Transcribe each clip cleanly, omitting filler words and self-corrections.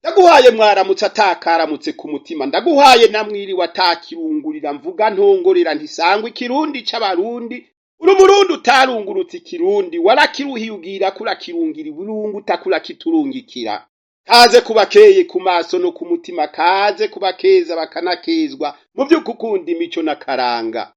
ndaguhaye mwaramutse atakaramutse ku mutima, ndaguhaye namwiriwe atakirungurira, mvuga ntongorera ntisangwa ikirundi c'abarundi, uri umurundi utarungurutse ikirundi, warakiruhiye ugira kurakirungira ibirungu utakura kiturungikira. Kaze kubakeye ku maso no ku mutima, kaze kubakeza bakanakezwa mu vy'ukukunda imico n'akaranga.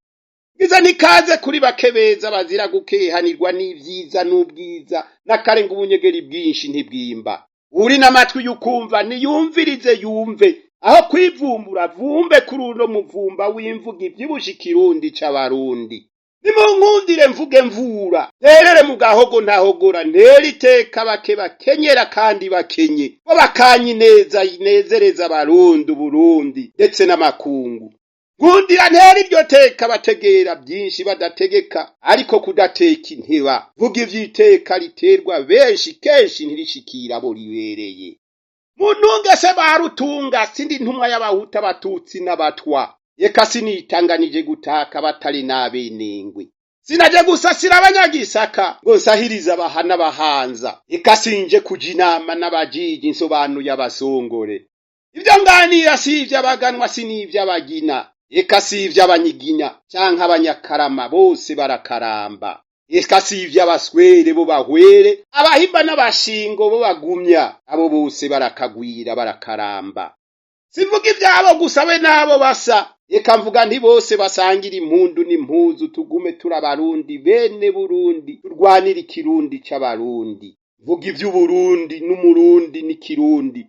Giza nikaze kuri bakebeza bazira gukehanirwa n'ivyiza n'ubwiza, n'akarenga ubunyegeri bwinshi ntibwimba. Uri n'amatwi yukumva niyumvirize yumve, aho kwivumbura vumbe kuri uno muvumba w'imvuga ivyibusha ikirundi c'abarundi. Nimunkundire mvuge mvura, nterere mu gahogo ntahogora, nteri iteka bake bakenyera kandi bakenye, bo bakanyi neza inezereza abarundi Burundi ndetse n'amakungu. Nkundira nteri iryo teka bategera byinshi badategeka, ariko kudateka inteba, vuga ivy'iteka riterwa benshi kenshi ntirishikira abo ribereye. Muntunge se barutunga, sindi ntumwa y'abahuta abatutsi n'abatwa, eka sinitanganije gutaka batari n'abenengwe. Sinaje gusasira abanyagisaka ngo nsahiriza abahana bahanza, eka sinje kuja inama n'abajiji nsobanuye abasongore. Ivyo nganira si ivy'abaganwa si n'ivy'abagina, eka si ivy'abanyiginya canke abanyakarama bose barakaramba, eka si ivy'abaswere bo bahwere, abahimba n'abashingo bo bagumya, abo bose barakagwira barakaramba. Sivuga ivyabo gusa we nabo basa, eka mvuga nti bose basangira impundu n'impuzu, tugume turabarundi bene Burundi, turwanira ikirundi c'abarundi. Vuga ivy'Uburundi n'umurundi n'ikirundi.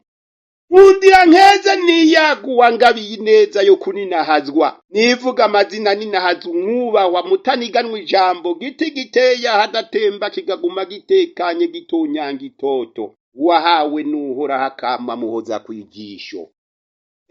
Nkundira nkeze niyaguwa ngabiye ineza yo kuninahazwa, nivuga amazina ninahazwa umwubahwa mutaniganwa ijambo, giti giteya hadatemba kigaguma gitekanye gitonyanga itoto, uwahawe nuhora hakama muhoza kwijisho.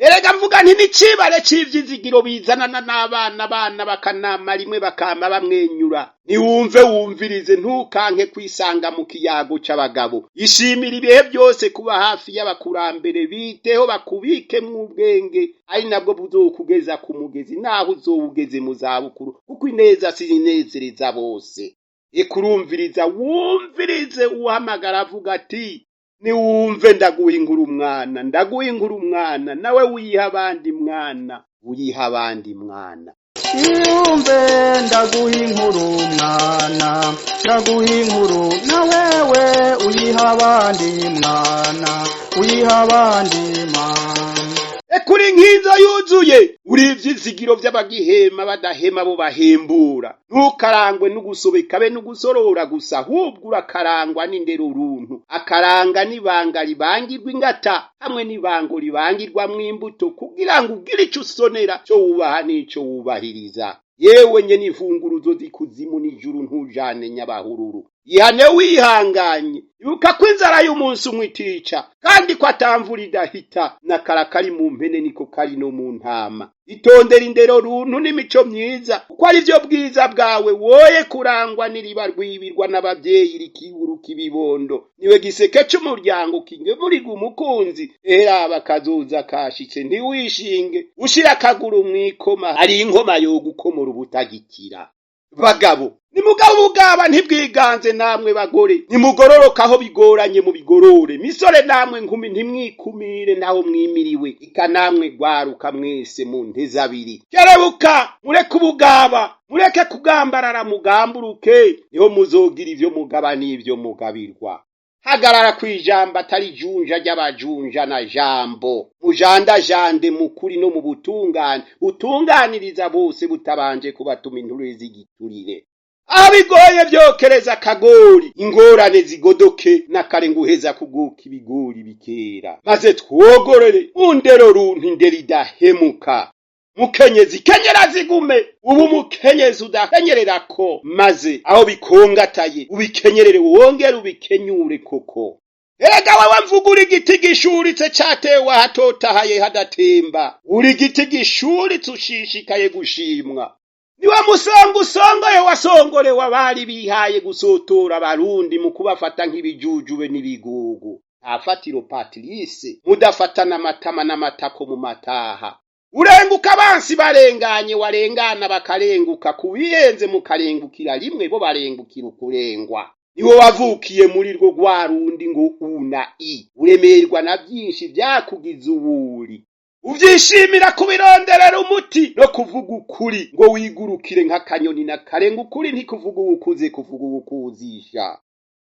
Erega mvuga nti n'icibare c'ivyizigiro bizanana n'abana bakanama rimwe bakama bamwenyura. Niwumve wumvirize ntukanke kwisanga mu kiyago c'abagabo. Ishimira ibihe byose kuba hafi y'abakurambere, biteho bakubike mw'ubwenge, ari nabwo buzokugeza ku mugezi naho uzowugeze mu zabukuru, kuko ineza sinezereza bose. Ekurumviriza wumvirize uhamagara avuga ati niwumve ndaguha inkuru umwana, ndaguha inkuru umwana, nawe wiha abandi mwana, uyiha abandi mwana. Niwumve ndaguha inkuru umwana, ndaguha inkuru na wewe uyiha abandi mwana, uyiha abandi mwana. Ekuri nkizo yuzuye, uri ivyizigiro vy'abagihema badahema bo bahembura. Ntukarangwe n'ugusobeka be n'ugusorora gusa, ahubwo urakarangwa n'indero runtu. Akaranga n'ibanga ribangirwa ingata, hamwe n'ibango ribangirwa mw'imbuto, kugira ngo ugire ico usonera, co wubaha n'ico wubahiriza. Yewe nye n'imfunguruzo z'ikuzimu n'ijuru ntujane nyabahururu. Ihane wihanganye, ibuka ko inzara y'umunsi umwe itica, kandi ko atamvura idahita, n'akarakari mu mpene niko kari no mu ntama. Itondera indero runtu n'imico myiza, kuko ari vyo bwiza bwawe, woye kurangwa n'iriba rwibirwa n'abavyeyi rikiburuka ibibondo. Niwe giseke c'umuryango kingemuriga umukunzi, era bakazoza kashitse ntiwishinge, ushira akaguru mw'ikoma, hari inkoma yo gukomora ubutagikira. Bagabo, nimugabo bugaba ntibwiganze namwe bagore, nimugororoka aho bigoranye mu bigorore, misore namwe nkumi ntimwikumire naho mwimiriwe, ika namwe gwaruka mwese mu nteza abiri. Kerebuka, mureke ubugaba, mureke kugambarara mugamburuke, niho muzogira ivyo mugaba n'ivyo mugabirwa. Hagarara kwijamba atari junja ry'abajunja na jambo, mujandajande mukuri no mu butungane, utunganiriza bose butabanje kubatuma inture z'igiturire. Abigoye vyokereza kagori, ingorane zigodoke, nakare nguheza kuguka ibigori bikera. Maze twogorere undero runtu indero idahemuka. Mukenyezi kenyera zigume, ubu mukenyezi udakenyererako, maze aho bikongataye ubikenyerere wongere ubikenyure koko. Erega wewe mvuga uri igiti gishuritse catewe hatotahaye hadatemba, uri igiti gishuritse ushishikaye gushimwa. Niwe musongo usongoye wasongorewe abari bihaye gusotora abarundi mu kubafata nk'ibijujube n'ibigugu. Ntafatiro Patrice, mudafatana amatama n'amatako mu mataha. Urenguka abansi barenganye, warengana bakarenguka, kubiyenze mukarengukira rimwe bo barengukira ukurengwa. niwo wavukiye muri rwo rwa rundi ngo una i uremerwa na byinshi byakugize uburi uvyishimira kubironderera umuti no kuvuga ukuri ngo wigurukire nk'akanyoni na karenga ukuri ntikuvuga ubukuze kuvuga ubukuzisha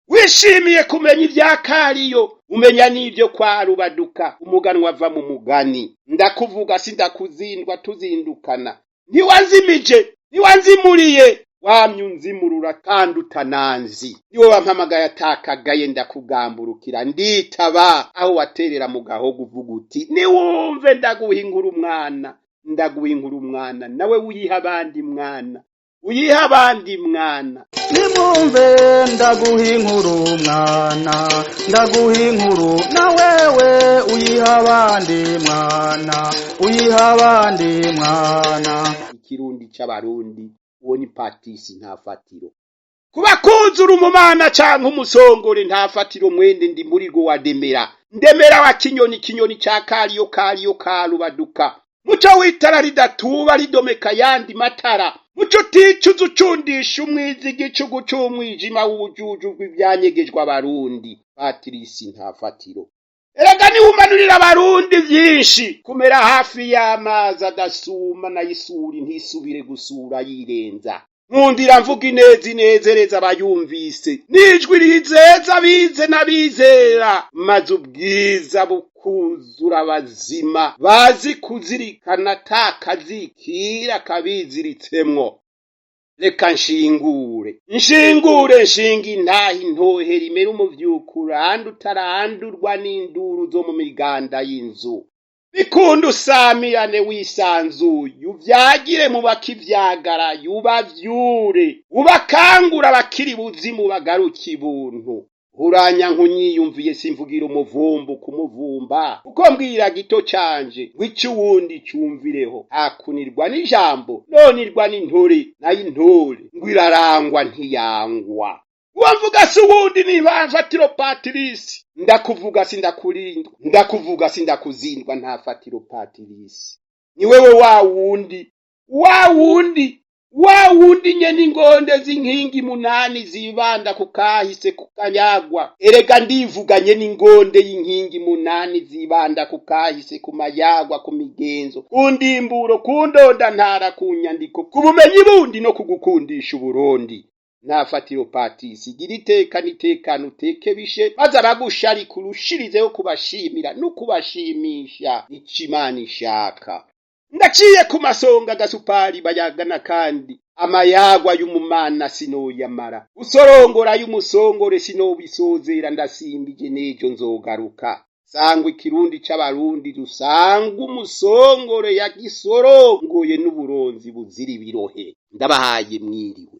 wishimiye kumenya ivyakariyo umenya n'ivyo kwa Rubaduka umuganwa ava mu mugani ndakuvuga sindakuzindwa tuzindukana ntiwanzimije ntiwanzimuriye wamyunzimurura kandi utananzi niwe wampamagaye atakagaye ndakugamburukira nditaba aho waterera mu gahogo uvuga uti niwumve ndaguhingura umwana nawe uyiha abandi mwana nimumve ndaguhinkura umwana na wewe uyiha abandi mwana ikirundi c'abarundi uwo ni Patisi Ntafatiro kuba kuzura umumana canke umusongore Ntafatiro mwende ndi muri go wa ndemera wa kinyoni ca kariyo ka Rubaduka muco witara ridatuba ridomeka yandi matara muco ticuza ucundisha umwizi igicugu c'umwijima w'ubujuju bw'ivyanyegejwe abarundi Patisi Ntafatiro erega nihumanurira abarundi vyinshi kumera hafi y'amazi adasuma n'ayisuri ntisubire gusura yirenza nkundira mvuga inezereza abayumvise nijwi rizeza bize n'abizera maze ubwiza bukuzura abazima bazi kuzirikana takazikira kabiziritsemwo reka nshinga intahi ntohera imera umuvyukura andi utarandurwa n'induru zo mu miganda y'inzu bikunda usamirane wisanzuye uvyagire mu bakivyagara yubavyure ubakangura bakiri buzimu bagaruka ibuntu uranya nkunyiyumviye simvugira umuvumbu kumuvumba uko mbwira gito canje ngwica uwundi cyumvireho hakunirwa n'ijambo nonirwa n'intore nayo intore ngwirarangwa ntiyangwa uwamvuga si uwundi ni Ntafatiro Patirisi ndakuvuga sindakuzindwa Ntafatiro Patirisi ni wewe wa wundi nyene ingonde z'inkingi munani zibanda kukahise kukanyagwa erega ndivuganye n'ingonde y'inkingi munani zibanda kukahise kumayagwa kumigenzo kundimburo kundonda ntara kunyandiko kubumenyi bundi no kugukundisha Uburundi Ntafatiro Patisi gira iteka nitekano uteke bishe maze abagushari kurushirizeho kubashimira no kubashimisha icimana ishaka ndaciye ku masonga gasupari bayagana kandi amayagwa y'umumana sinoyamara usorongora y'umusongore sinobisozera ndasimbije nejo nzogaruka sangwa ikirundi c'abarundi dusanga umusongore yagisorongoye n'uburonzi buzira ibirohe ndabahaye mwiriwe